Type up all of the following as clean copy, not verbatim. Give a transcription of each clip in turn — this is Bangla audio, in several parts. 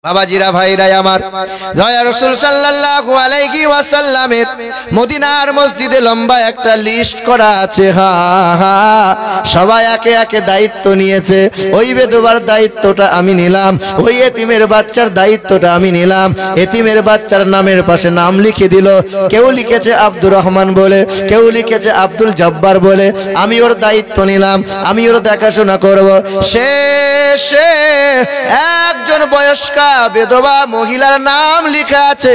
বাবাজিরা ভাইরাই আমার, দয়া রাসূল সাল্লাল্লাহু আলাইহি ওয়াসাল্লামের মদিনার মসজিদে লম্বা একটা লিস্ট করা আছে। সবাই একে একে দায়িত্ব নিয়েছে। ওই বেদবার দায়িত্বটা আমি নিলাম, ওই এতিমের বাচ্চার দায়িত্বটা আমি নিলাম। এতিমের বাচ্চার নামের পাশে নাম লিখে দিল। কেউ লিখেছে আব্দুর রহমান বলে, কেউ লিখেছে আব্দুল জব্বার বলে। আমি ওর দায়িত্ব নিলাম, আমি ওর দেখাশোনা করব। শেষে একজন বয়স্কা বেদবা মহিলার নাম লেখা আছে,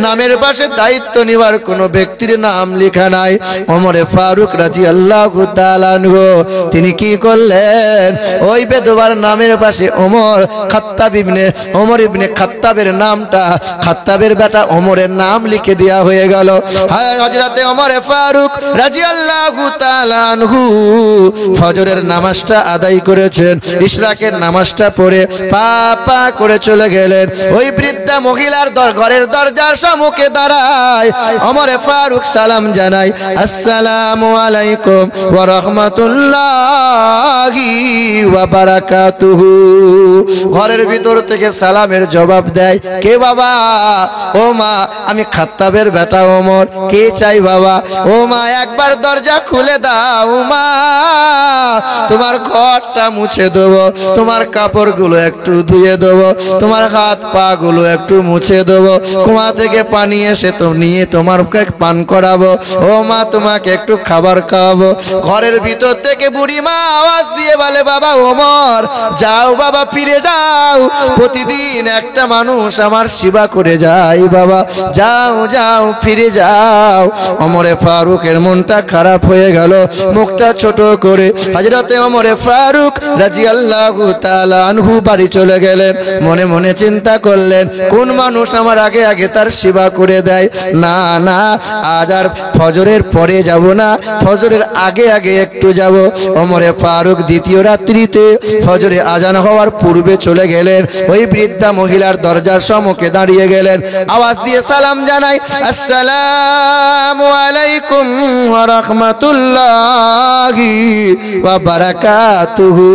নামের পাশে দায়িত্ব নেওয়ার কোন ব্যক্তির নাম লেখা নাই। ওমরে ফারুক রাদিয়াল্লাহু তাআলা আনহু তিনি কি করলেন, ওই বেদবার নামের পাশে ওমর ইবনে খাত্তাবের নামটা, খাত্তাবের বেটা ওমরের নাম লিখে দেওয়া হয়ে গেল। হযরতে ওমরে ফারুক রাদিয়াল্লাহু তাআলা আনহু ফজরের নামাজটা আদায় করেছেন, ইশরাকের নামাজটা পড়ে পা পা করে চলে গেলেন। ওই বৃদ্ধা মহিলার ঘরের দরজার সম্মুখে দাঁড়ায় ওমরে ফারুক সালাম জানায়, আসসালামু আলাইকুম ওয়া রাহমাতুল্লাহি ওয়া বারাকাতুহু। ঘরের ভিতর থেকে সালামের জবাব দেয়, কে বাবা? ও মা, আমি খাত্তাবের বেটা ওমর। কে চাই বাবা? ও মা, একবার দরজা খুলে দাও মা, তোমার ঘরটা মুছে দেবো, তোমার কাপড়গুলো একটু ধুয়ে দেবো, তোমার হাত পা গুলো একটু মুছে দেবো, কুয়া থেকে পানি এসে তো নিয়ে তোমাকে পান করাবো। ও মা, তোমাকে একটু খাবার খাওয়াবো। ঘরের ভিতর থেকে বুড়ি মা আওয়াজ দিয়ে বলে, বাবা ওমর, যাও বাবা, ফিরে যাও। প্রতিদিন একটা মানুষ আমার সেবা করে যায় বাবা, যাও যাও, ফিরে যাও। ওমরে ফারুকের মনটা খারাপ হয়ে গেল, মুখটা ছোট করে হযরতে ওমরে ফারুক রাদিয়াল্লাহু তাআলা আনহু বাড়ি চলে গেলেন। মনে মনে চিন্তা করলেন, কোন মানুষ আমার আগে আগে তার সেবা করে দেয়? না না, আজ আর ফজরের পরে যাব না, ফজরের আগে আগে একটু যাব। ওমরে ফারুক দ্বিতীয় রাত্রিতে ফজরে আজান হওয়ার পূর্বে চলে গেলেন। ওই বৃদ্ধা মহিলার দরজার সম্মুখে দাঁড়িয়ে গেলেন, আওয়াজ দিয়ে সালাম জানাই, আসসালামু আলাইকুম ওয়া রাহমাতুল্লাহি ওয়া বারাকাতুহু।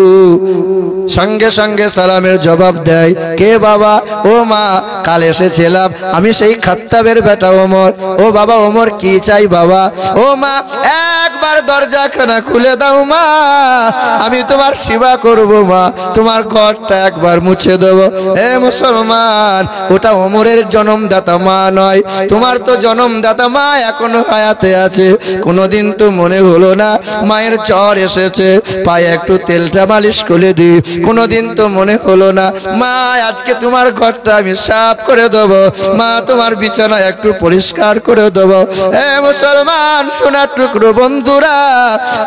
সঙ্গে সঙ্গে সালামের জবাব দেয়, কে বাবা? ও মা, কাল এসেছিলাম, আমি সেই খাত্তাবের বেটা ওমর। ও বাবা ওমর, কি চাই বাবা? ও মা, একবার দরজাখানা খুলে দাও মা, আমি তোমার সেবা করব মা, তোমার ঘরটা একবার মুছে দেবো। এ মুসলমান, ওটা ওমরের জন্মদাতা মা নয়, তোমার তো জন্মদাতা মা এখনো হায়াতে আছে। কোনোদিন তো মনে হলো না মায়ের জ্বর এসেছে, পায়ে একটু তেলটা মালিশ করে দিই? কোনোদিন তো মনে হলো না মা, আজকে তোমার ঘরটা আমি সাফ করে দেবো, মা তোমার বিছানা একটু পরিষ্কার করে দেবো? এ মুসলমান সোনার টুকরো বন্ধুরা,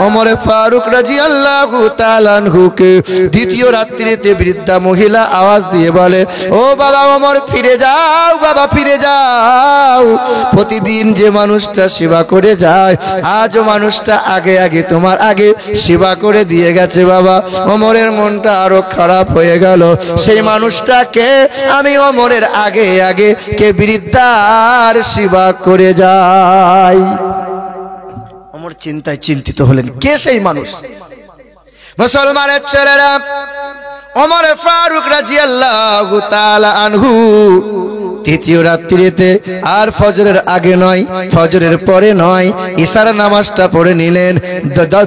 ওমরে ফারুক রাদিয়াল্লাহু তাআলা আনহুকে দ্বিতীয় রাত্রিতে বৃদ্ধা মহিলা আওয়াজ দিয়ে বলে, ও বাবা ওমর, ফিরে যাও বাবা, ফিরে যাও। প্রতিদিন যে মানুষটা সেবা করে যায়, আজও মানুষটা আগে আগে তোমার আগে সেবা করে দিয়ে গেছে বাবা। ওমরের মনটা আরো খারাপ হয়ে গেল। সেই মানুষটাকে আমি ওমরের আগে আগে কে বৃদ্ধার সেবা করে যাই। ওমর চিন্তায় চিন্তিত হলেন, কে সেই মানুষ? মুসলমানের ছেলেরা, ওমরে ফারুক রাদিয়াল্লাহু তাআলা আনহু তৃতীয় রাত্রিতে আর ফজরের আগে নয়, ফজরের পরে নয়, ইশার নামাজটা পড়ে নিলেন।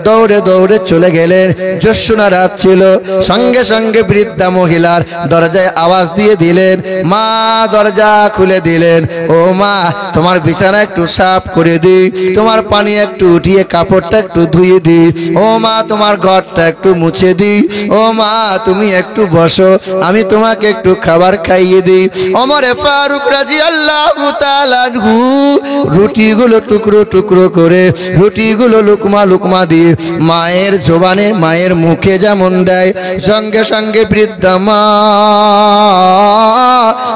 দৌড়ে দৌড়ে চলে গেলেন। জ্যোৎস্না রাত ছিল। সঙ্গে সঙ্গে বৃদ্ধা মহিলার দরজায় আওয়াজ দিয়ে দিলেন, মা, দরজা খুলে দিলেন। ও মা, তোমার বিছানা একটু সাফ করে দিই, তোমার পানি একটু উঠিয়ে কাপড়টা একটু ধুয়ে দিই। ও মা, তোমার ঘরটা একটু মুছে দিই। ও মা, তুমি একটু বসো, আমি তোমাকে একটু খাবার খাইয়ে দিই। ওমরে ফারুক রাদিয়াল্লাহু তাআলা আনহু রুটিগুলো টুকরো টুকরো করে, রুটিগুলো লুকমা লুকমা দিয়ে মায়ের জবানে, মায়ের মুখে যেমন দেয়, সঙ্গে সঙ্গে বৃদ্ধা মা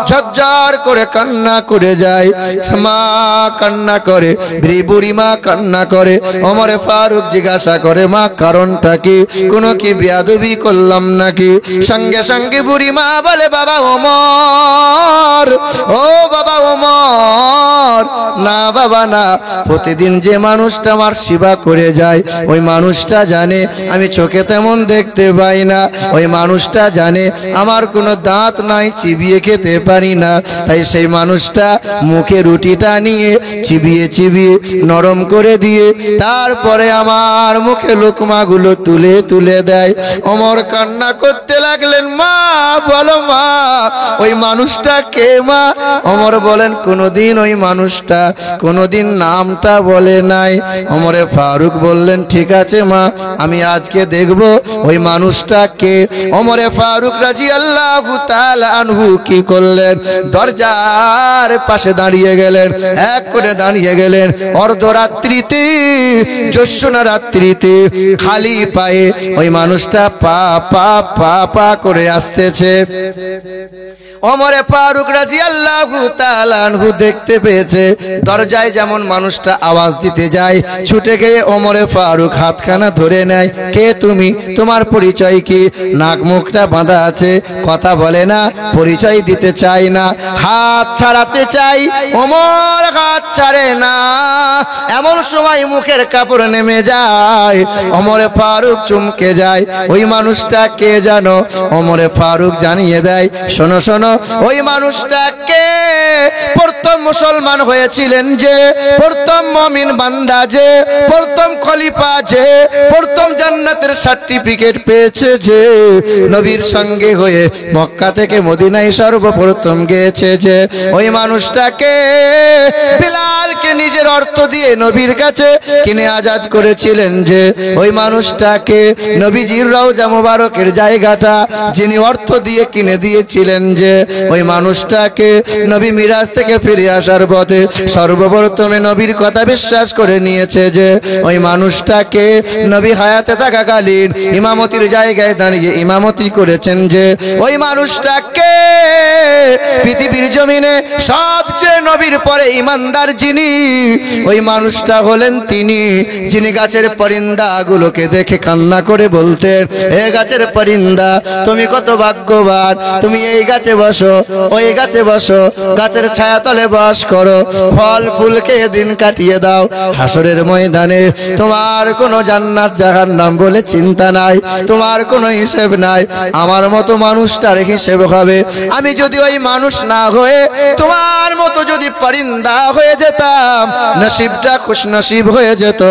ঝরঝর করে কান্না করে যায়। মা কান্না করে, বুড়ি মা কান্না করে। ওমরে ফারুক জিজ্ঞাসা করে, মা, কারণটা কি? কোনো কি বেয়াদবি করলাম নাকি? সঙ্গে সঙ্গে বুড়ি মা বলে, বাবা ওমর, ও বাবা ওমর, না বাবা না, প্রতিদিন যে মানুষটা আমার সেবা করে যায় ওই মানুষটা জানে আমি চোখে তেমন দেখতে পাই না, ওই মানুষটা জানে আমার কোনো দাঁত নাই, চিবিয়ে খেতে পারি না, তাই সেই মানুষটা মুখে রুটিটা নিয়ে চিবিয়ে চিবিয়ে নরম করে দিয়ে তারপরে আমার মুখে লোকমাগুলো তুলে তুলে দেয়। ওমর কান্না করতে লাগলেন, মা বলো মা ওই মানুষটা কে মা? ওমর বলেন কোনোদিন ওই মানুষটা কোনোদিন নামটা বলে নাই। ওমরে ফারুক বললেন ঠিক আছে মা, আমি আজকে দেখব ওই মানুষটা কে। ওমরে ফারুক রাদিয়াল্লাহু তাআলা আনহু কি করলেন, দরজার পাশে দাঁড়িয়ে গেলেন, এক করে দাঁড়িয়ে গেলেন। অর্ধরাত্রিতে জ্যোৎস্না রাত্রিতে খালি পায়ে ওই মানুষটা পা পা পা পা করে আসতেছে। ওমরে ফারুক রাদিয়াল্লাহু তাআলা আনহু দেখতে পেয়েছে দরজায় যেমন মানুষটা আওয়াজ দিতে যায়, ছুটে গিয়ে ওমরে ফারুক হাতখানা ধরে নেয়। কে তুমি? তোমার পরিচয় কি? নাক মুখটা বাঁধা আছে, কথা বলে না, পরিচয় দিতে চাই না, হাত ছাড়াতে চাই, ওমর হাত ছাড়ে না। এমন সময় মুখের কাপড় নেমে যায়, ওমরে ফারুক চমকে যায়। ওই মানুষটা কে জানো? ওমরে ফারুক জানিয়ে দেয়, শোনো শোনো, ওই মানুষটা কে? প্রথম মুসলমান হয়েছিলেন যে, প্রথম মুমিন বান্দা যে, প্রথম খলিফা যে, প্রথম জান্নাতের সার্টিফিকেট পেয়েছে যে, নবীর সঙ্গে হয়ে মক্কা থেকে মদিনায় সর্বপ্রথম গিয়েছে যে, ওই মানুষটাকে বিলালকে নিজের অর্থ দিয়ে নবীর কাছে কিনে আজাদ করেছিলেন যে, ওই মানুষটাকে নবীজির রওজা মুবারকের জায়গাটা যিনি অর্থ দিয়ে কিনে দিয়েছিলেন যে, ওই মানুষটাকে নবী মিরাজ থেকে ফিরে আসার পথে সর্বপ্রথমে নবীর কথা বিশ্বাস করে নিয়েছে যে, ওই মানুষটাকে নবী হায়াতে থাকাকালীন ইমামতির জায়গায় দাঁড়িয়ে ইমামতি করেছেন যে, ওই মানুষটাকে পৃথিবীর জমিনে সবচেয়ে নবীর পরে ইমানদার যিনি, ওই মানুষটা হলেন তিনি যিনি গাছের পরিন্দাগুলোকে দেখে কান্না করে বলতেন, হে গাছের পরিন্দা তুমি কত ভাগ্যবান, তুমি এই গাছে বসো, ওই গাছে বসো, গাছের ছায়া তলে বাস করো, ফল ফুল খেয়ে দিন কাটিয়ে দাও, হাসরের ময়দানে তোমার কোনো জান্নাত জাহান্নাম বলে চিন্তা নাই, তোমার কোনো হিসেব নাই, আমার মতো মানুষটার হিসেব হবে। আমি যদি ওই মানুষ না হয়ে তোমার মতো যদি পরিন্দা হয়ে যেতাম, নসিবটা খুশ নসিব হয়ে যেত।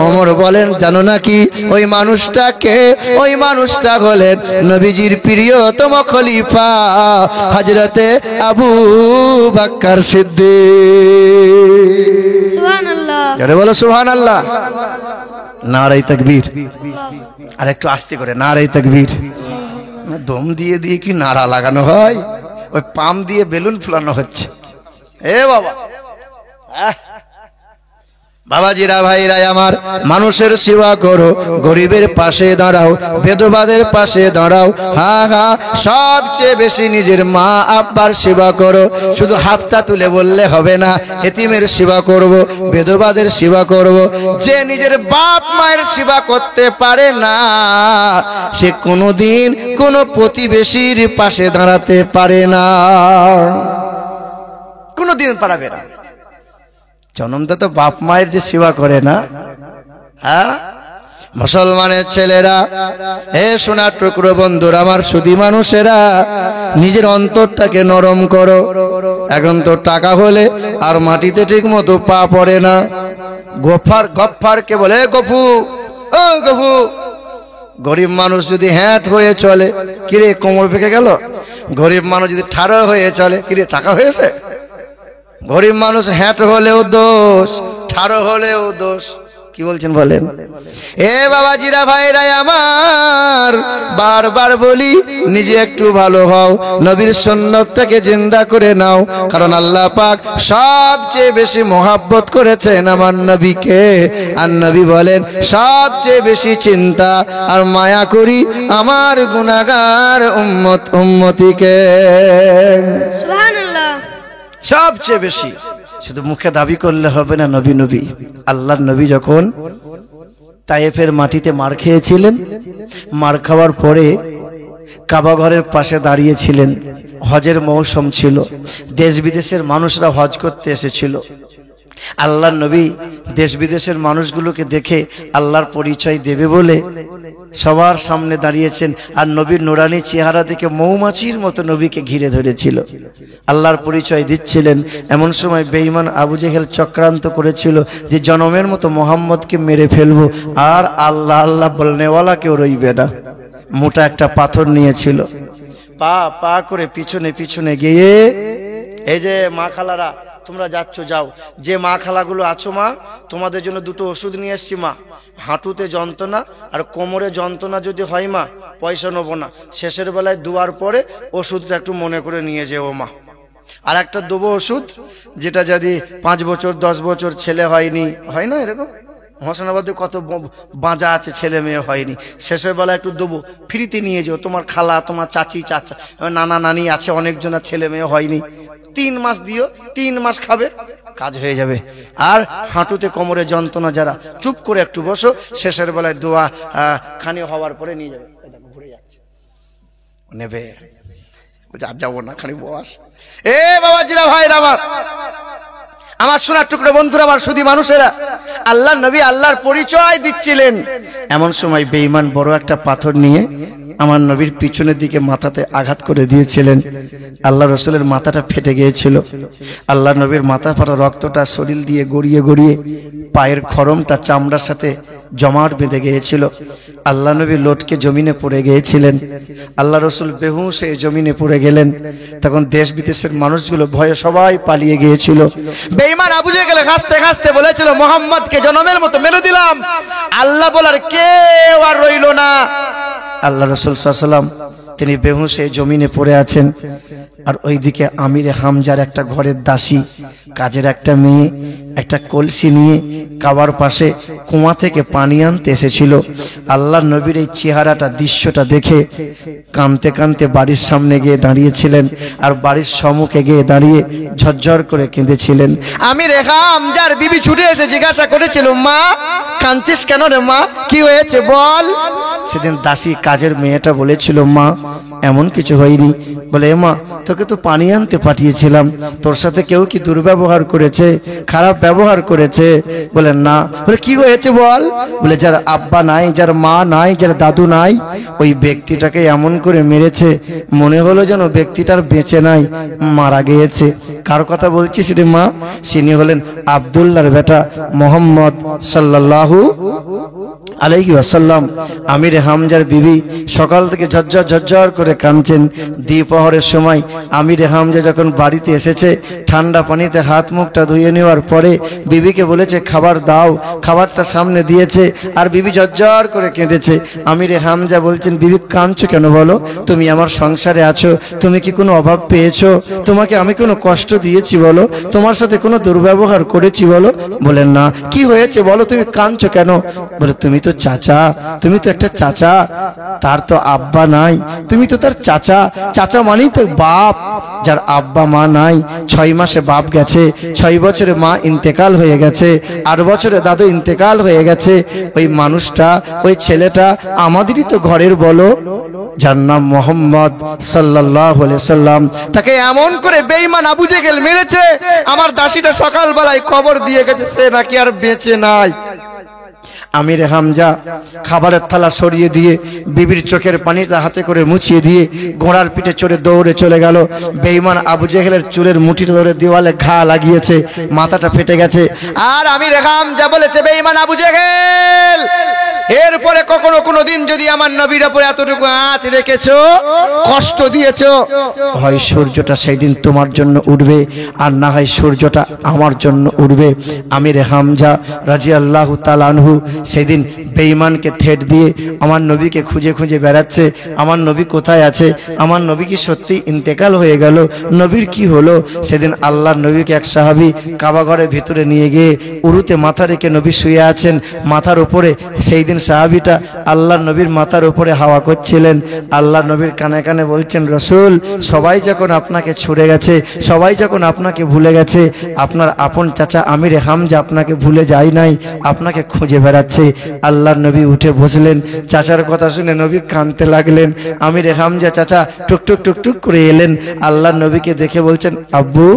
ওমর বলেন জানো নাকি ওই মানুষটাকে? ওই মানুষটা হলেন নবীজির প্রিয়তম খলিফা হযরতে আবু বকর সিদ্দিক। সুবহানাল্লাহ, যারা বলো সুবহানাল্লাহ, নারায়ে তাকবীর। আর একটু আস্তে করে নারায়ে তাকবীর। দম দিয়ে দিয়ে কি নারা লাগানো হয়? ওই পাম দিয়ে বেলুন ফুলানো হচ্ছে। এ বাবা, বাবাজিরা ভাইরা আমার, মানুষের সেবা করো, গরিবের পাশে দাঁড়াও, বেদবাদের পাশে দাঁড়াও, হ্যাঁ হ্যাঁ, সবচেয়ে বেশি নিজের মা আব্বার সেবা করো। শুধু হাতটা তুলে বললে হবে না, এতিমের সেবা করব, বেদবাদের সেবা করব। যে নিজের বাপ মায়ের সেবা করতে পারে না, সে কোনোদিন কোনো প্রতিবেশীর পাশে দাঁড়াতে পারে না, কোনোদিন পারবে না। জন্মদাতা বাপ মায়ের যে সেবা করে না, হ্যাঁ, মুসলমানের ছেলেরা, হে সোনার টুকরো বন্ধুরা আমার, সুধী মানুষেরা, নিজের অন্তরটাকে নরম করো। এখন তো টাকা হলে আর মাটিতে ঠিক মতো পা পড়ে না। গফফারকে বলে গফু, ও গফু। গরিব মানুষ যদি হ্যাট হয়ে চলে, কিরে কোমর ভেঙে গেল? গরিব মানুষ যদি ঠাড়ো হয়ে চলে, কিরে টাকা হয়েছে? গরিব মানুষ হ্যাট হলেও দোষ, ঠাড়ো হলেও দোষ। কি বলছেন বলেন? এ বাবাজিরা ভাইরা আমার, বারবার বলি নিজে একটু ভালো হও, নবীর সুন্নতটাকে জিন্দা করে নাও, কারণ আল্লাহ পাক সবচেয়ে বেশি মহব্বত করেছেন আমার নবীকে। আর নবী বলেন সবচেয়ে বেশি চিন্তা আর মায়া করি আমার গুনাহগার উম্মতিকে। সুবহানাল্লাহ, সবচেয়ে বেশি। শুধু মুখে দাবি করলে হবে না নবী নবী। আল্লাহর নবী যখন তায়েফের মাটিতে মার খেয়েছিলেন, মার খাওয়ার পরে কাবা ঘরের পাশে দাঁড়িয়েছিলেন। হজের মৌসুম ছিল, দেশ বিদেশের মানুষরা হজ করতে এসেছিল। আল্লাহর নবী দেশ বিদেশের মানুষগুলোকে দেখে আল্লাহর পরিচয় দেবে বলে সবার সামনে দাঁড়িয়েছেন, আর নবীর নুরানি চেহারা দেখে মৌমাছির মতো নবীকে ঘিরে ধরেছিল, আল্লাহর পরিচয় দিচ্ছিলেন। এমন সময় বেঈমান আবু জেহেল চক্রান্ত করেছিল যে জনমের মতো মোহাম্মদকে মেরে ফেলবো, আর আল্লাহ আল্লাহ বলনেওয়ালা কেউ রইবে না। মোটা একটা পাথর নিয়েছিল, পা পা করে পিছনে পিছনে গিয়ে, এই যে মা খালারা তোমরা যাচ্ছ যাও, যে মা খালাগুলো আছো মা, তোমাদের জন্য দুটো ওষুধ নিয়ে এসছি মা, হাঁটুতে যন্ত্রণা আর কোমরে যন্ত্রণা যদি হয় মা পয়সা নেবো না, শেষের বেলায় দুয়ার পরে ওষুধটা একটু মনে করে নিয়ে যেও মা। আর একটা দেবো ওষুধ, যেটা যদি 5 বছর 10 বছর ছেলে হয়নি, হয় না এরকম হোসেনাবাদে কত বাঁজা আছে ছেলে মেয়ে হয়নি, শেষের বেলা একটু দেবো, ফ্রিতে নিয়ে যাও, তোমার খালা তোমার চাচি চাচা নানা নানি আছে অনেকজনের ছেলে মেয়ে হয়নি, 3 মাস দিও, 3 মাস খাবে, কাজ হয়ে যাবে। আর হাঁটুতে কোমরে যন্ত্রণা যারা, চুপ করে একটু বসো, শেষের বেলায় দোয়া খানি হওয়ার পরে নিয়ে যাবে। দেখো ঘুরে যাচ্ছে, নেবে আর যাবো না, খালি বস। এ বাবাজিরা ভাইরা আমার সোনার টুকরো বন্ধুরা, আমার সুধী মানুষেরা, আল্লাহর নবী আল্লাহর পরিচয় দিচ্ছিলেন। এমন সময় বেঈমান বড় একটা পাথর নিয়ে আমার নবীর পিছনের দিকে মাথাতে আঘাত করে দিয়েছিলেন। আল্লাহ রসুলের মাথাটা ফেটে গিয়েছিল, আল্লাহ নবীর মাথা ফাটা রক্তটা শরীর দিয়ে গড়িয়ে গড়িয়ে পায়ের খরমটা চামড়ার সাথে জমাট বেঁধে গিয়েছিল। আল্লাহ নবী লটকে জমিনে পড়ে গিয়েছিলেন, আল্লাহ রসুল বেহুশ হয়ে জমিনে পড়ে গেলেন। তখন দেশ বিদেশের মানুষগুলো ভয়ে সবাই পালিয়ে গিয়েছিল। বেঈমান আবু জেহেল হাসতে হাসতে বলেছিল, মোহাম্মদকে জনমের মতো মেরে দিলাম, আল্লাহ বলার কেউ আর রইল না। আল্লাহ রসুল সাল্লাল্লাহু আলাইহি ওয়াসাল্লাম তিনি বেহুশ হয়ে জমিনে পড়ে আছেন। আর ওইদিকে আমিরে হামজার একটা ঘরের দাসী, কাজের একটা মেয়ে একটা কলসি নিয়ে কাবার পাশে কুয়া থেকে পানি আনতে এসেছিল। আল্লাহর নবীর এই চেহারাটা, দৃশ্যটা দেখে কাঁদতে কাঁদতে বাড়ির সামনে গিয়ে দাঁড়িয়েছিলেন, আর বাড়ির সম্মুখে গিয়ে দাঁড়িয়ে ঝরঝর করে কেঁদেছিলেন। আমিরে হামজার বিবি ছুটে এসে জিজ্ঞাসা করেছিল, মা কাঁদছিস কেন রে মা, কি হয়েছে বল? সেদিন দাসী কাজের মেয়েটা বলেছিল, মা এমন কিছু হয়নি। বলে, মা তোকে তো পানি আনতে পাঠিয়েছিলাম, তোর সাথে কেউ কি দুর্ব্যবহার করেছে, খারাপ ব্যবহার করেছে? বলে না। বলে কি হয়েছে বল? বলে যার আব্বা নাই, যার মা নাই, যার দাদু নাই, ওই ব্যক্তিটাকে এমন করে মেরেছে মনে হলো যেন ব্যক্তিটার বেঁচে নাই, মারা গিয়েছে। কার কথা বলছিস রে মা? তিনি হলেন আব্দুল্লাহর বেটা মোহাম্মদ সাল্লাল্লাহু আলাইহি ওয়াসাল্লাম। আমিরে হামজার বিবি সকাল থেকে ঝরঝর ঝরঝর করে কাঁদছেন। দ্বিপ্রহরের সময় আমিরে হামজা যখন বাড়িতে এসেছে, ঠান্ডা পানিতে হাত মুখটা ধুয়ে নেওয়ার পরে বিবিকে বলেছে খাবার দাও, খাবারটা সামনে দিয়েছে, আর বিবি ঝরঝর করে কেঁদেছে। আমিরে হামজা বলছেন, বিবি কাঁদছো কেন বলো? তুমি আমার সংসারে আছো, তুমি কি কোনো অভাব পেয়েছো? তোমাকে আমি কোনো কষ্ট দিয়েছি বলো? তোমার সাথে কোনো দুর্ব্যবহার করেছি বলো? বলেন না। কি হয়েছে বলো, তুমি কাঁদছো কেন? বলে তুমি তো চাচা, তুমি তো একটা চাচা, তার তো আব্বা নাই, তুমি তো তার চাচা, চাচা মানেই তো বাপ, যার আব্বা মা নাই। 6 মাসে বাপ গেছে, 6 বছরে মা ইন্তেকাল হয়ে গেছে, 8 বছরে দাদু ইন্তেকাল হয়ে গেছে। ওই মানুষটা, ওই ছেলেটা আমাদেরই তো ঘরের বলো, যার নাম মোহাম্মদ সাল্লাল্লাহু আলাইহি সাল্লাম। তাকে এমন করে বেঈমান আবু জেহেল মেরেছে, আমার দাসীটা সকালবেলায় খবর দিয়ে গেছে সে নাকি আর বেঁচে নাই। আমিরে হামজা খাবারের থালা সরিয়ে দিয়ে বিবির চোখের পানিটা হাতে করে মুছিয়ে দিয়ে ঘোড়ার পিঠে চড়ে দৌড়ে চলে গেল। বেঈমান আবু জেহেলের চুলের মুঠি ধরে দেওয়ালে ঘা লাগিয়েছে, মাথাটা ফেটে গেছে। আর আমিরে হামজা বলেছে, বেঈমান আবু জেহেল, এরপরে কখনো কোনোদিন যদি আমার নবীর উপর এতটুকু আঁচ রেখেছো, কষ্ট দিয়েছো, হয় সূর্যটা সেই দিন তোমার জন্য উঠবে, আর না হয় সূর্যটা আমার জন্য উঠবে। আমিরে হামজা রাদিয়াল্লাহু তাআলা আনহু সেদিন বেঈমানকে থেট দিয়ে আমার নবীকে খুঁজে খুঁজে বেড়াচ্ছে, আমার নবী কোথায় আছে, আমার নবী কি সত্যি ইন্তেকাল হয়ে গেল, নবীর কি হলো? সেদিন আল্লাহর নবীকে এক সাহাবী কাবা ঘরের ভিতরে নিয়ে গিয়ে উরুতে মাথা রেখে নবী শুয়ে আছেন, মাথার উপরে সেই দিন দিন সাহাবীটা আল্লাহর নবীর মাথার উপরে হাওয়া করছিলেন। আল্লাহর নবীর কানে কানে বলছেন, রসুল, সবাই যখন আপনাকে ছুড়ে গেছে, সবাই যখন আপনাকে ভুলে গেছে, আপনার আপন চাচা আমির হামজা আপনাকে ভুলে যায় নাই, আপনাকে খুঁজে বেড়াচ্ছে। আল্লাহর নবী উঠে বসলেন। চাচার কথা শুনে নবী কাঁদতে লাগলেন। আমির হামজা চাচা টুকটুক টুকটুক করে এলেন। আল্লাহর নবীকে দেখে বলছেন, আব্বু,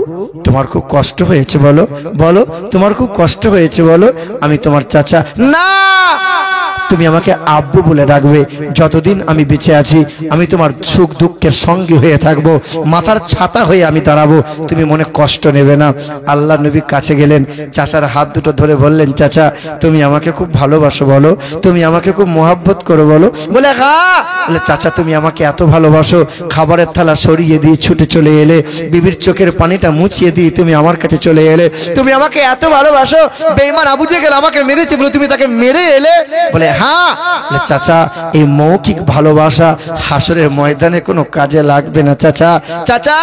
তোমার খুব কষ্ট হয়েছে বলো, বলো তোমার খুব কষ্ট হয়েছে বলো, আমি তোমার চাচা। না, তুমি আমাকে আব্বু বলে ডাকবে, যতদিন আমি বেঁচে আছি আমি তোমার সুখ দুঃখের সঙ্গী হয়ে থাকবো, মাথার ছাতা হয়ে আমি দাঁড়াবো, তুমি মনে কষ্ট নেবে না। আল্লাহ নবী কাছে গেলেন, চাচার হাত দুটো ধরে বললেন, চাচা, তুমি আমাকে খুব ভালোবাসো বলো, তুমি আমাকে খুব মোহাব্বত করো বলো। বলে হ্যাঁ। বলে চাচা, তুমি আমাকে এত ভালোবাসো, খাবারের থালা সরিয়ে দিয়ে ছুটে চলে এলে, বিবির চোখের পানিটা মুছিয়ে দিয়ে তুমি আমার কাছে চলে এলে, তুমি আমাকে এত ভালোবাসো, বেঈমান আবু জেহেল আমাকে মেরেছে বলে তুমি তাকে মেরে এলে। বলে হ্যাঁ। চাচা, এই মৌখিক ভালোবাসা হাসরের ময়দানে কোনো কাজে লাগবে না চাচা। চাচা,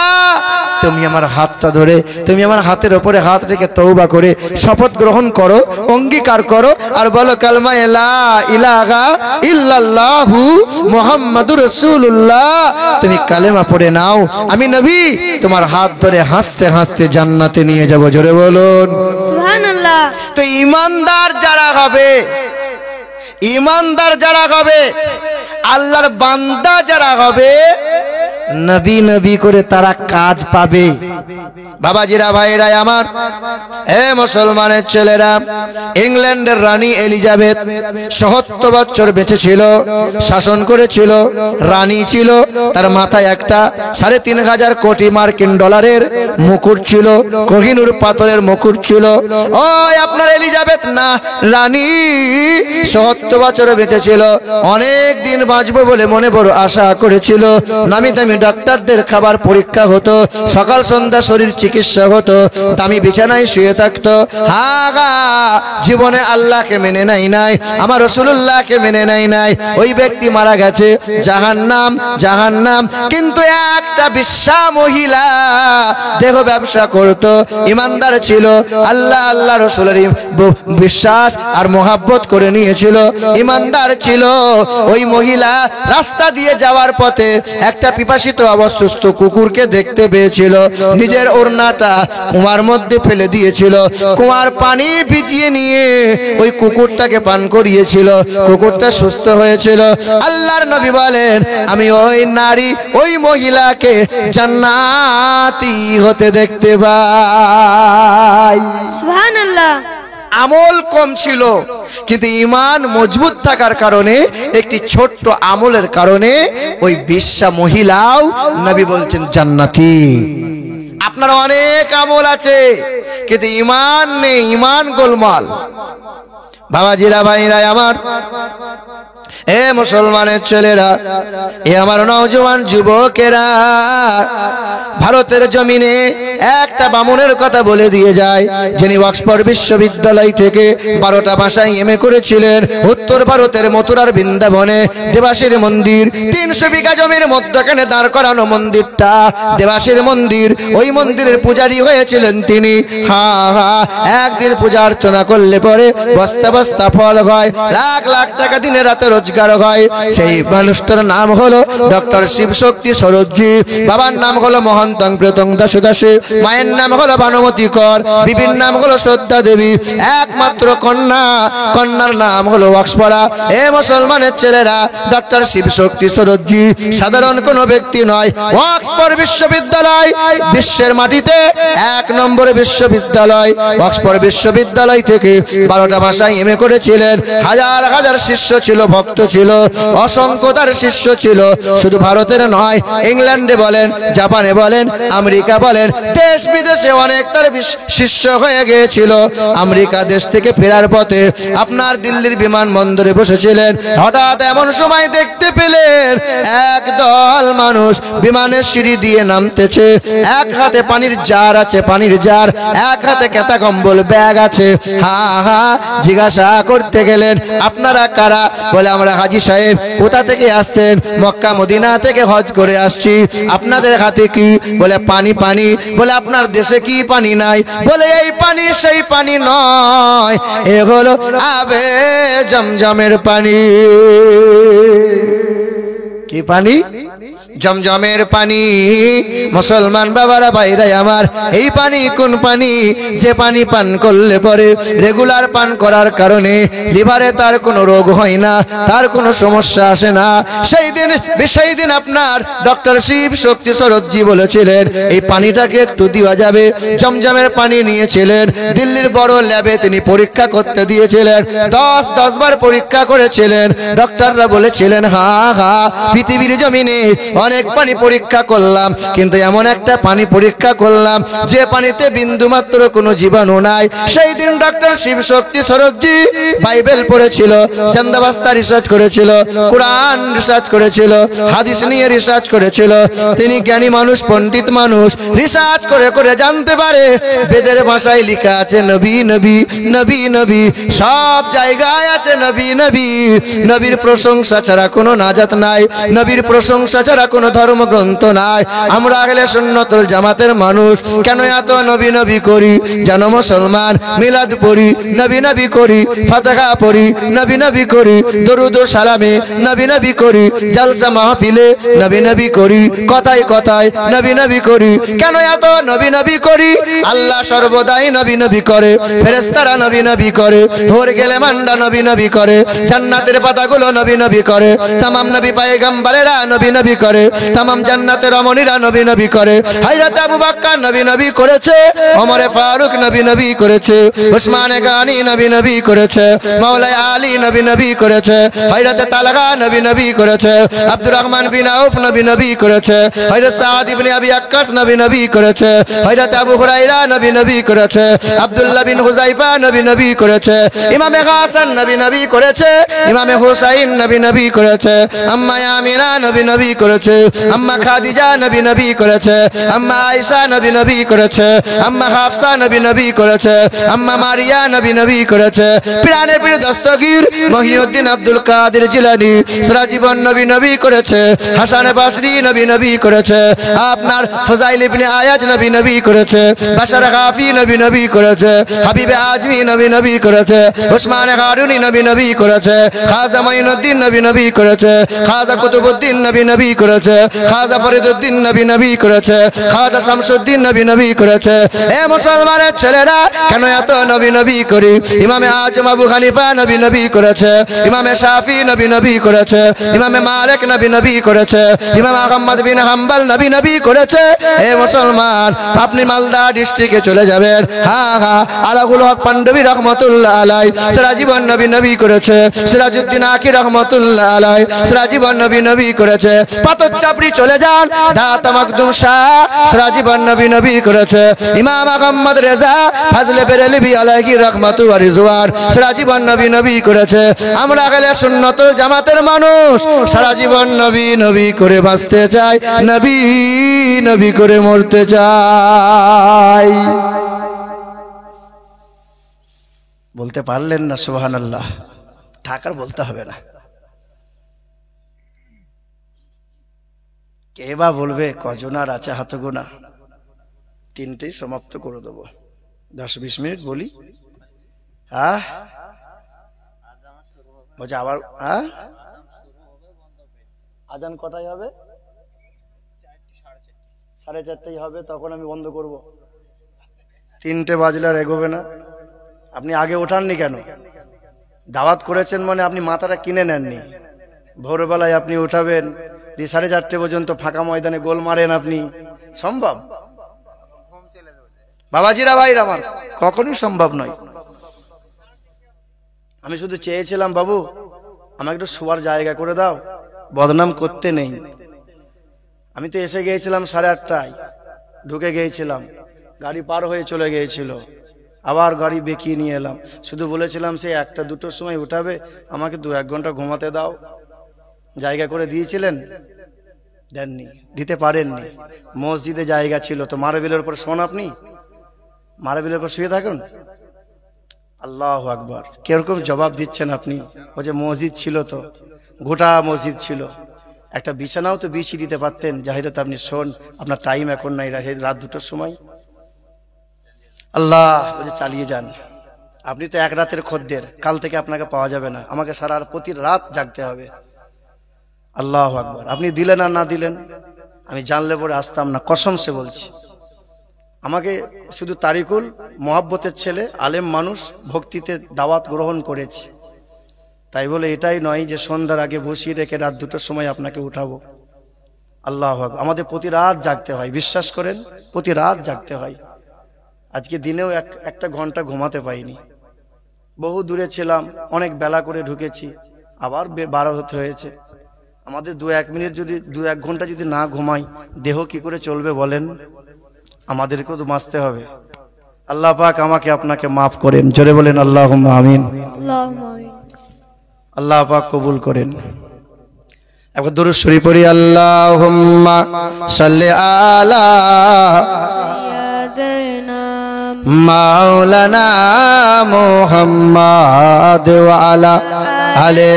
তুমি আমার হাতটা ধরে, তুমি আমার হাতের উপরে হাত রেখে তওবা করে শপথ গ্রহণ করো, অঙ্গীকার করো, আর বলো কালমা লা ইলাহা ইল্লাল্লাহু মুহাম্মাদুর রাসূলুল্লাহ। তুমি কালেমা পড়ে নাও, আমি নবী তোমার হাত ধরে হাসতে হাসতে জান্নাতে নিয়ে যাব। জোরে বলুন সুবহানাল্লাহ। তো ইমানদার যারা হবে, ইমানদার যারা হবে, আল্লাহর বান্দা যারা হবে, নবী নবী করে তারা কাজ পাবে। বাবাজিরা, ভাইরা আমার, হে মুসলমানের ছেলেরা, ইংল্যান্ডের রানী এলিজাবেথ ৭৭ বছর বেঁচে ছিল, শাসন করেছিল, রানী ছিল। তার মাথায় একটা ৩.৫ কোটি মার্কিন ডলারের মুকুট ছিল, কোহিনূর পাথরের মুকুট ছিল। ওই আপনার এলিজাবেথ না, রানী ৭৭ বছর বেঁচে ছিল, অনেক দিন বাঁচবো বলে মনে বড় আশা করেছিল। নামি দামি ডাক্তারদের খাবার পরীক্ষা হতো, সকাল সন্ধ্যা শরীর চিকিৎসা হতো, দামি বিছানায় শুয়ে থাকতো। হাগা জীবনে আল্লাহকে মেনে নাই, আমার রাসূলুল্লাহকে মেনে নাই। ওই ব্যক্তি মারা গেছে, জাহান্নাম জাহান্নাম। কিন্তু একটা বিশ্বা মহিলা দেহ ব্যবসা করত, ইমানদার ছিল, আল্লাহ আল্লাহ রাসূলের বিশ্বাস আর মোহাব্বত করে নিয়েছিল, ইমানদার ছিল। ওই মহিলা রাস্তা দিয়ে যাওয়ার পথে একটা পিপাসিত অবসুস্থ কুকুরকে দেখতে পেয়েছিল, নিজের ওড়নাটা কুয়ার মধ্যে ফেলে দিয়েছিল, কুয়ার পানি ভিজিয়ে নিয়ে ওই কুকুরটাকে পান করিয়েছিল, কুকুরটা সুস্থ হয়েছিল। আল্লাহর নবী বলেন, আমি ওই নারী, ওই মহিলাকে জান্নাতি হতে দেখতে পাই। সুবহানাল্লাহ। আমল কম ছিল, কিন্তু ঈমান মজবুত থাকার কারণে, একটি ছোট্ট আমলের কারণে ওই বিশ্বা মহিলাও নবী বলছেন জান্নাতি। আপনার অনেক আমল আছে, কিন্তু ঈমান নেই, ঈমান গোলমাল। বাবাজিরা, ভাইরা আমার, এ মুসলমানের ছেলেরা, এ আমার নওজোয়ান যুবকেরা, ভারতের জমিনে একটা বামুনের কথা বলে দিয়ে যায়, যিনি অক্সফোর্ড বিশ্ববিদ্যালয় থেকে 12টা ভাষায় এমএ করেছিলেন। উত্তর ভারতের মথুরার বৃন্দাবনে দেবাশীর মন্দির, 300 বিঘা জমির মধ্যখানে দাঁড় করানো মন্দিরটা দেবাশীর মন্দির। ওই মন্দিরের পূজারী হয়েছিলেন তিনি। একদিন পূজা অর্চনা করলে পরে বস্তা বস্তা ফল হয়, লাখ লাখ টাকা দিনে রাতে রোজগার হয়। সেই মানুষটার নাম হলো ডক্টর শিবশক্তি সরোজি। বাবার নাম হলো মহন্তং প্রতং দাসদাসী, মায়ের নাম হলো ভানুমতি কর, বিবির নাম হলো শ্রদ্ধা দেবী, একমাত্র কন্যা, কন্যার নাম হলো অক্সফোর্ড। এ মুসলমানের ছেলেরা, ডক্টর শিবশক্তি সরোজি সাধারণ কোনো ব্যক্তি নয়। অক্সফোর্ড বিশ্ববিদ্যালয় বিশ্বের মাটিতে 1 নম্বর বিশ্ববিদ্যালয়। অক্সফোর্ড বিশ্ববিদ্যালয় থেকে 12টা ভাষায় এমএ করেছিলেন। হাজার হাজার শিষ্য ছিল, ভক্ত ছিল, অসংখ্য তার শিষ্য ছিল। শুধু ভারতের নয়, ইংল্যান্ডে বলেন, জাপানে বলেন, আমেরিকা বলেন, দেশ বিদেশে অনেক তার শিষ্য হয়ে গিয়েছিল। আমেরিকা দেশ থেকে ফেরার পথে আপনার দিল্লির বিমানবন্দরে বসেছিলেন। হঠাৎ এমন সময় দেখতে পেলেন একদল মানুষ বিমানের সিঁড়ি দিয়ে নামতেছে। এক হাতে পানির জার আছে, পানির জার, এক হাতে কেতা কম্বল ব্যাগ আছে। জিজ্ঞাসা করতে গেলেন, আপনারা কারা? বলে আমরা হাজী সাহেব কোথা থেকে আসছেন? মক্কা মদিনা থেকে হজ করে আসছি। আপনাদের হাতে কি? বলে পানি পানি। বলে আপনার দেশে কি পানি নাই? বলে এই পানি সেই পানি নয়, এ হলো আবে জমজমের পানি। কি পানি? জমজমের পানি। মুসলমান বাবারা ভাইরা আমার, এই পানি কোন পানি? যে পানি পান করলে পরে রেগুলার পান করার কারণে লিভারে তার কোনো রোগ হয় না, তার কোনো সমস্যা আসে না। সেই দিন আপনার ডক্টর শিব শক্তি সরোজি বলেছিলেন এই পানিটাকে একটু দেওয়া যাবে। জমজমের পানি নিয়েছিলেন, দিল্লির বড় ল্যাবে তিনি পরীক্ষা করতে দিয়েছিলেন। 10 বার পরীক্ষা করেছিলেন। ডক্টররা বলেছিলেন হ্যাঁ হ্যাঁ, পৃথিবীর জমিনে অনেক পানি পরীক্ষা করলাম, কিন্তু এমন একটা পানি পরীক্ষা করলাম যে পানিতে বিন্দুমাত্র কোনো জীবাণু নাই। সেই দিন ডক্টর শিব শক্তি সরোজি বাইবেল পড়েছিল, চান্দাবাস্তা রিসার্চ করেছিল, কোরআন রিসার্চ করেছিল, হাদিস নিয়ে রিসার্চ করেছিল। তিনি জ্ঞানী মানুষ, পণ্ডিত মানুষ, রিসার্চ করে করে জানতে পারে বেদের ভাষায় লেখা আছে নবী নবী নবী নবী, সব জায়গায় আছে নবী নবী। নবীর প্রশংসা ছাড়া কোনো নাজাত নাই, নবীর প্রশংসা ছাড়া কোনো ধর্মগ্রন্থ নাই। আমরা আহলে সুন্নাত ওয়াল জামাতের মানুষ কেন এত নবী নবী করি? যেন মুসলমান মিলাদ পড়ি, নবী নবী করি, ফাতিহা পড়ি, নবী নবী করি, দরুদ ও সালামে নবী নবী করি, জালসা মাহফিলে নবী নবী করি, কথায় কথায় নবী নবী করি। কেন এত নবী নবী করি? আল্লাহ সর্বদাই নবী নবী করে, ফেরেশতারা নবী নবী করে, ভোর গেলে মান্ডা নবী নবী করে, জান্নাতের পাতাগুলো নবী নবী করে, তামাম নবী পয়গম্বরেরা নবী নবী করে, তামাম জান্নাতের রমণীরা নবী নবী করে। হযরত আবু বকর নবী নবী করেছে, ওমর ফারুক নবী নবী করেছে, উসমান গানি নবী নবী করেছে, মাওলা আলী নবী নবী করেছে, হযরত তালহা নবী নবী করেছে, আব্দুর রহমান বিন আউফ নবী নবী করেছে, হযরত সাদ ইবনে আবি আক্কাস নবী নবী করেছে, হযরত আবু হুরায়রা নবী নবী করেছে, আব্দুল্লাহ বিন হুযাইফা নবী নবী করেছে, ইমামে হাসান নবী নবী করেছে, ইমামে হুসাইন নবী নবী করেছে, আম্মা আমিনা নবী নবী করেছে, আম্মা খাদিজা নবী নবী করেছে, আম্মা আয়েশা নবী নবী করেছে, আম্মা হাফসা নবী নবী করেছে, আম্মা মারিয়া নবী নবী করেছে। প্রাণে প্রিয় দস্তগীর মহিউদ্দিন আব্দুল কাদের জিলানী সারা জীবন নবী নবী করেছে, হাসান বসরি নবী নবী করেছে, আপনার ফজাইল ইবনে আয়াজ নবী নবী করেছে, বাশার গাফি নবী নবী করেছে, হাবিবে আজমি নবী নবী করেছে, উসমান হারুনি নবী নবী করেছে, খাজা মাইনুদ্দিন নবী নবী করেছে, খাজা কুতুবউদ্দিন নবী নবী করেছে, খাজা ফরিদউদ্দিন নবী নবী করেছে, খাজা শামসুদ্দিন নবী নবী করেছে। এ মুসলমানের ছেলেরা কেন এত নবী নবী করি? ইমামে আজম আবু হানিফা নবী নবী করেছে, ইমামে শাফি নবী নবী করেছে, ইমামে মালিক নবী নবী করেছে, ইমাম আহমদ বিন হাম্বল নবী নবী করেছে। এ মুসলমান, আপনি মালদা ডিস্ট্রিক্টে চলে যাবেন, হ্যাঁ হ্যাঁ, আলাউল হক পান্ডবী রহমাতুল্লাহ আলাই সারা জীবন নবী নবী করেছে, সিরাজউদ্দিন আকি রহমাতুল্লাহ আলাই সারা জীবন নবী নবী করেছে। পাথর চাপড়ি চলে যান, দাতা মাকদুম শাহ সারা জীবন নবী নবী করেছে, ইমাম আহমদ রেজা ফাজলে বেরেলভি আলাইহি রাহমাতু ওয়া রিজওয়ান সারা জীবন নবী নবী করেছে। আমরা আহলে সুন্নাত ওয়াল জামাতের মানুষ সারা জীবন নবী নবী করে বাঁচতে চাই, নবী নবী করে মরতে চাই। বলতে পারলেন না সুবহানাল্লাহ? ঢাকার বলতে হবে না। কে বা বলবে? কজন আর আছে হাত গোনা? তিনটেই সমাপ্ত করে দেবো, 10-20 মিনিট বলি। হ্যাঁ বলছে আবার হ্যাঁ, আজান কটায় হবে? 4:30 হবে, তখন আমি বন্ধ করব। 3টে বাজলে আর এগোবে না। আপনি আগে ওঠাননি কেন? দাওয়াত করেছেন মানে আপনি মাথাটা কিনে নেননি। ভোরবেলায় আপনি উঠাবেন, দিয়ে 4:30 পর্যন্ত ফাঁকা ময়দানে গোল মারেন, আপনি সম্ভব? বাবাজিরা ভাইরা আমার, কখনোই সম্ভব নয়। আমি শুধু চেয়েছিলাম বাবু আমাকে একটু শোয়ার জায়গা করে দাও, বদনাম করতে নেই। আমি তো এসে গিয়েছিলাম 8:30টায়, ঢুকে গিয়েছিলাম, গাড়ি পার হয়ে চলে গিয়েছিল, আবার গাড়ি বেঁকিয়ে নিয়ে এলাম। শুধু বলেছিলাম সে 1টা-2টোর সময় উঠাবে, আমাকে 2-1 ঘন্টা ঘুমাতে দাও। জায়গা করে দিয়েছিলেন? দেননি, দিতে পারেননি। মসজিদে জায়গা ছিল তো, মার্বেলের উপর শোন, আপনি মার্বেলের উপর শুয়ে থাকুন। আল্লাহু আকবার। কিরকম জবাব দিচ্ছেন আপনি? ও যে মসজিদ ছিল, তো গোটা মসজিদ ছিল, একটা বিছানাও তো বিছিয়ে দিতে পারতেন। জাহিরত আপনি শোন, আপনার টাইম এখন নাই, রাত 2টোর সময়। আল্লাহ বলে চালিয়ে যান, আপনি তো এক রাতের খদ্দের, কাল থেকে আপনাকে পাওয়া যাবে না, আমাকে সারা প্রতি রাত জাগতে হবে। আল্লাহু আকবার। আপনি দিলেন আর না দিলেন, আমি জানলে পরে আসতাম না, কসম সে বলছি। আমাকে শুধু তারিকুল মোহাব্বতের ছেলে, আলেম মানুষ, ভক্তিতে দাওয়াত গ্রহণ করেছি, তাই বলে এটাই নয় যে সন্ধ্যার আগে বসিয়ে রেখে রাত 2টোর সময় আপনাকে উঠাবো। আল্লাহু আকবার। আমাদের প্রতি রাত জাগতে হয়, বিশ্বাস করেন, প্রতি রাত জাগতে হয়। আজকে দিনেও একটা ঘন্টা ঘুমাতে পাইনি, বহু দূরে ছিলাম, অনেক বেলা করে ঢুকেছি, আবার 12 হতে হয়েছে। আমাদের 2-1 মিনিট যদি 2-1 ঘন্টা যদি না ঘুমাই, দেহ কি করে চলবে বলেন? আমাদেরকেও তো বাঁচতে হবে। আল্লাহ পাক আমাকে আপনাকে মাফ করেন, জোরে বলেন আল্লাহুম্মা আমিন। আল্লাহুম্মা আমিন। আল্লাহ পাক কবুল করেন। একবার দরুদ শরীফ পড়ি, আল্লাহুম্মা সাল্লি আলা সাইয়্যিদিনা মাওলানা মুহাম্মাদ ওয়া আলা আলি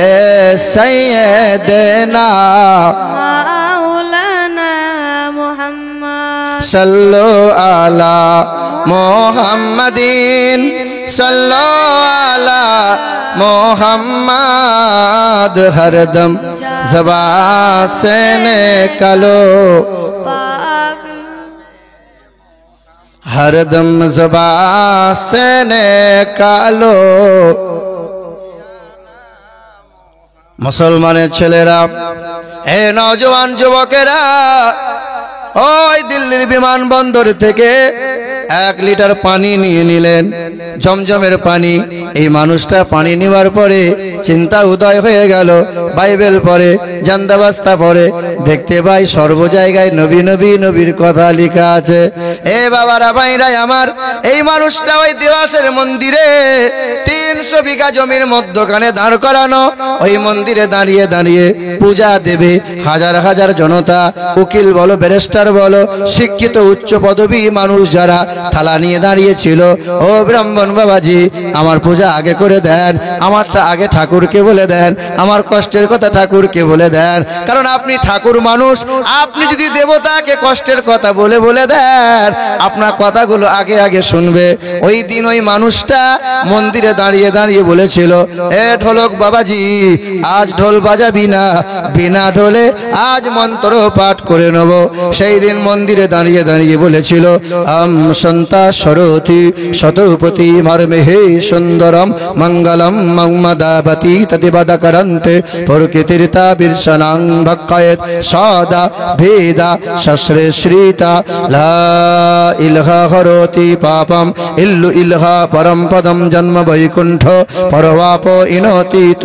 সাইয়্যিদিনা মাওলানা মুহাম্মদ সাল্লু আলা মুহাম্মাদিন সাল্লু আলা মুহাম্মাদ হরদম ज़बान से निकालो পাক हरदम ज़बान से निकालो। মুসলমানের ছেলেরা, হে নওজওয়ান যুবকেরা, ওই দিল্লির বিমানবন্দর থেকে 1 লিটার পানি নিয়ে নিলেন, জমজমের পানি। এই মানুষটা পানি নেওয়ার পরে চিন্তা উদয় হয়ে গেল, বাইবেল পড়ে, জান্দাবাস্তা পড়ে, দেখতে পাই সর্ব জায়গায় নবী নবী নবীর কথা লেখা আছে। এ বাবারা ভাইরাই আমার, এই মানুষটা ওই দেওয়াসের মন্দিরে 300 বিঘা জমির মধ্যখানে দাঁড় করানো, ওই মন্দিরে দাঁড়িয়ে দাঁড়িয়ে পূজা দেবে হাজার হাজার জনতা, উকিল বলো, ব্যারিস্টার বলো, শিক্ষিত উচ্চ পদবী মানুষ যারা থালা নিয়ে দাঁড়িয়েছিল, ও ব্রাহ্মণ বাবাজি, আমার পূজা আগে করে দেন, আমারটা আগে ঠাকুরকে বলে দেন, আমার কষ্টের কথা ঠাকুরকে বলে দেন, কারণ আপনি ঠাকুর মানুষ। আপনি যদি দেবতাকে কষ্টের কথা বলে বলে দেন, আপনার কথাগুলো আগে আগে শুনবে। ওই দিন ওই মানুষটা মন্দিরে দাঁড়িয়ে দাঁড়িয়ে বলেছিল, এ ঢোলক বাবাজি, আজ ঢোল বাজাবি না, বিনা ঢোলে আজ মন্ত্র পাঠ করে নেব। সেই দিন মন্দিরে দাঁড়িয়ে দাঁড়িয়ে বলেছিল, সন্তা সরতি শতপতি মর্মেহে সুন্দরম মঙ্গলম মংমদাবতী তদিবদকরন্তে প্রকৃতির্তা বিরসনাং ভক্কায়েত সদা ভেদা শস্ত্রে শ্রীতা লা ইলহা হরতি পাপম ইল্লু ইলহা পরম পদম জন্ম বৈকুণ্ঠ পরবাপ ইনতীত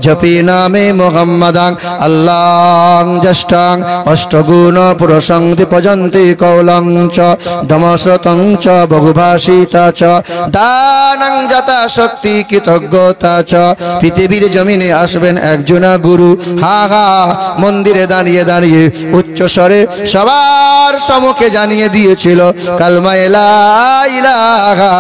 জপি নামে মুহাম্মাদাং আল্লাং জষ্টাং অষ্টগুণ পুরুষং দীপজন্তি কৌলং চ দমশ্রতং চ বহুভাষিতা চ দানং যথা শক্তি কৃতজ্ঞতা চ। পৃথিবীর জমিনে আসবেন একজনা গুরু, হা হা, মন্দিরে দাঁড়িয়ে দাঁড়িয়ে উচ্চ স্বরে সবার সম্মুখে জানিয়ে দিয়েছিল, কালমা লা ইলাহা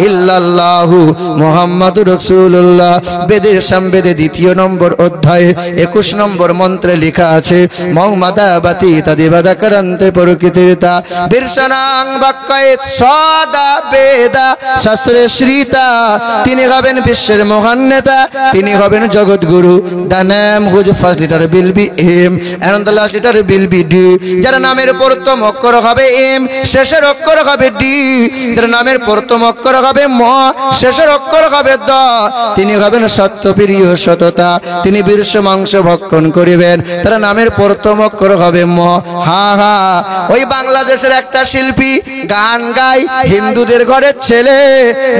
ইল্লাল্লাহু মুহাম্মাদুর রাসূলুল্লাহ। বেদের সামবেদে 2 নম্বর অধ্যায়ে 21 নম্বর মন্ত্রে লেখা আছে, মৌমাদাবাতি তদিবদকরন্তে প্রকৃতির্তা বিরসনাং বাক্যায়েত সদা বেদা শাস্ত্রে শ্রীতা। তিনি হবেন বিশ্বের মহান নেতা, তিনি হবেন জগৎগুরু। The name whose first letter will be M and the last letter will be D. যার নামের প্রথম অক্ষর হবে এম, শেষের অক্ষর হবে ডি। যার নামের প্রথম অক্ষর হবে ম, শেষের অক্ষর হবে দ, তিনি হবেন সত্যপ্রিয় সততা, তিনি বীর্য মাংস ভক্ষণ করিবেন। তার নামের প্রথম অক্ষর হবে ম। হা হা, ওই বাংলাদেশের একটা শিল্পী গান গায়, হিন্দুদের ঘরের ছেলে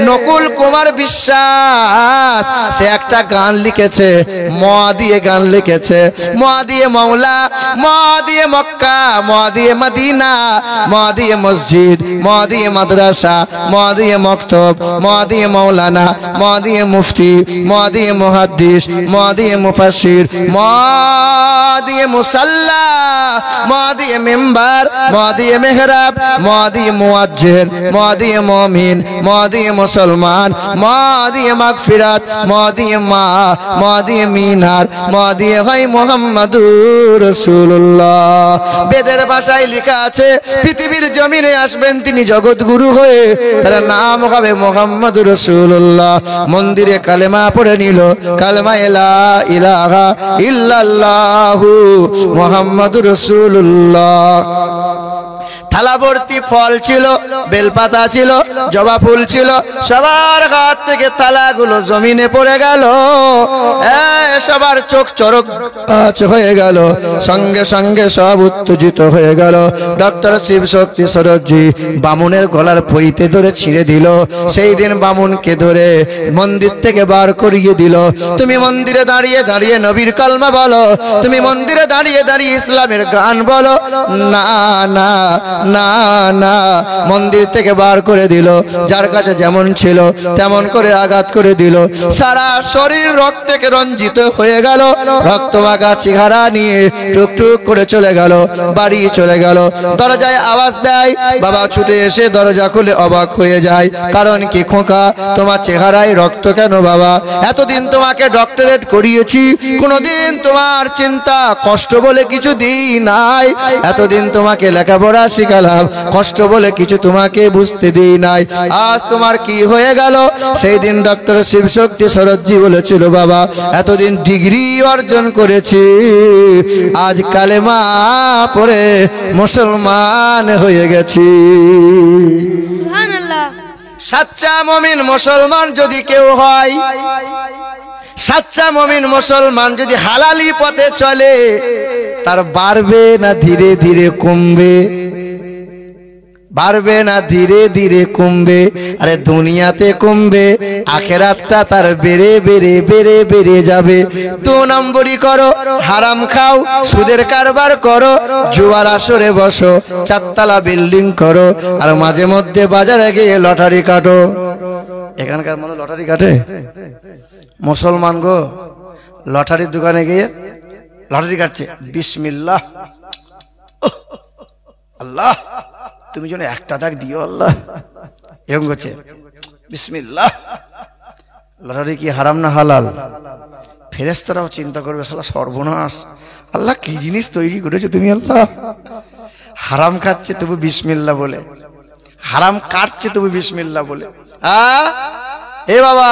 নকুল কুমার বিশ্বাস, সে একটা গান লিখেছে, ম দিয়ে গান লিখেছে, ম দিয়ে মৌলা, ম দিয়ে মক্কা, ম দিয়ে মদিনা, ম দিয়ে মসজিদ, মসজিদ, ম দিয়ে মাদ্রাসা, ম দিয়ে মক্তব, ম দিয়ে মৌলানা, ম দিয়ে মুফতি, ম দিয়ে মুহাদ্দিস, ম দিয়ে মুফাসসির, ম দিয়ে মুসাল্লা, ম দিয়ে মিম্বার, ম দিয়ে মেহরাব, ম দিয়ে মুয়াজ্জিন, ম দিয়ে মুমিন, ম দিয়ে মুসলমান, ম দিয়ে মাগফিরাত, ম দিয়ে মা, ম দিয়ে মিনার, ম দিয়ে হয় মুহাম্মাদুর রাসূলুল্লাহ। বেদের ভাষায় লেখা আছে পৃথিবীর জমিনে আসবেন তিনি জগৎগুরু হয়ে, তার নাম হবে মুহাম্মাদুর রাসূলুল্লাহ। মন্দিরে কালেমা পড়ে নিল, কালেমা লা ইলাহা ইল্লাল্লাহু মুহাম্মাদুর রাসূলুল্লাহ। থালা ভর্তি ফল ছিল, বেলপাতা ছিল, জবা ফুল ছিল, সবার হাত থেকে থালাগুলো জমিনে পড়ে গেল। সবার চোখ চরক হয়ে গেল, সঙ্গে সঙ্গে সব উত্তেজিত হয়ে গেল। ডক্টর শিব শক্তি সরোজি বামুনের গলার পইতে ধরে ছিঁড়ে দিল। সেই দিন বামুনকে ধরে মন্দির থেকে বার করিয়ে দিল। তুমি মন্দিরে দাঁড়িয়ে দাঁড়িয়ে নবীর কালমা বলো, তুমি মন্দিরে দাঁড়িয়ে দাঁড়িয়ে ইসলামের গান বলো। না না না না, মন্দির থেকে বার করে দিল। যার কাছে যেমন ছিল তেমন করে আঘাত করে দিল। সারা শরীর রক্ত থেকে রঞ্জিত হয়ে গেল। রক্তমাখা চেহারা নিয়ে টুকটুক করে চলে গেল, বাড়ি চলে গেল। দরজায় আওয়াজ দেয়, বাবা ছুটে এসে দরজা খুলে অবাক হয়ে যায়। কারণ কি খোকা, তোমার চেহারায় রক্ত কেন বাবা? এতদিন তোমাকে ডক্টরেট করিয়েছি, কোনোদিন তোমার চিন্তা কষ্ট বলে কিছু দিই নাই। এতদিন তোমাকে লেখাপড়া শিখালাম, কষ্ট বলে কিছু তোমাকে বুঝতে দিই নাই। আজ তোমার কি হয়ে গেল? সেই দিন ডক্টর শিবশক্তি সরোজি বলেছিল, বাবা এতদিন ডিগ্রি অর্জন করেছি, আজ কালেমা পড়ে মুসলমান হয়ে গেছি। সুবহানাল্লাহ। সাচ্চা মুমিন মুসলমান যদি কেউ হয়, সাচ্চা মুমিন মুসলমান যদি হালালি পথে চলে, তার বাড়বে না ধীরে ধীরে কমবে? বাড়বে না ধীরে ধীরে কমবে? আরে দুনিয়াতে কমবে, আখেরাতটা তার বেড়ে বেড়ে বেড়ে বেড়ে যাবে। 2 নম্বরই করো, হারাম খাও, সুদের কারবার করো, জুয়ার আসরে বসো, 4 তলা বিল্ডিং করো, আর মাঝে মধ্যে বাজারে গিয়ে লটারি কাটো। এখানকার মানুষ লটারি কাটে? মুসলমান গো, লটারির দোকানে গিয়ে লটারি কাটছে, বিসমিল্লাহ, আল্লাহ তুমি যেন একটা দাগ দিও আল্লাহ, এরকম করছে, বিসমিল্লাহ। লটারি কি হারাম না হালাল? ফেরেশতারাও চিন্তা করবে, শালা সর্বনাশ, আল্লাহ কি জিনিস তৈরি করেছো তুমি আল্লাহ। হারাম খাচ্ছে তবু বিসমিল্লাহ বলে, হারাম কাটছে তবু বিসমিল্লাহ বলে। এ বাবা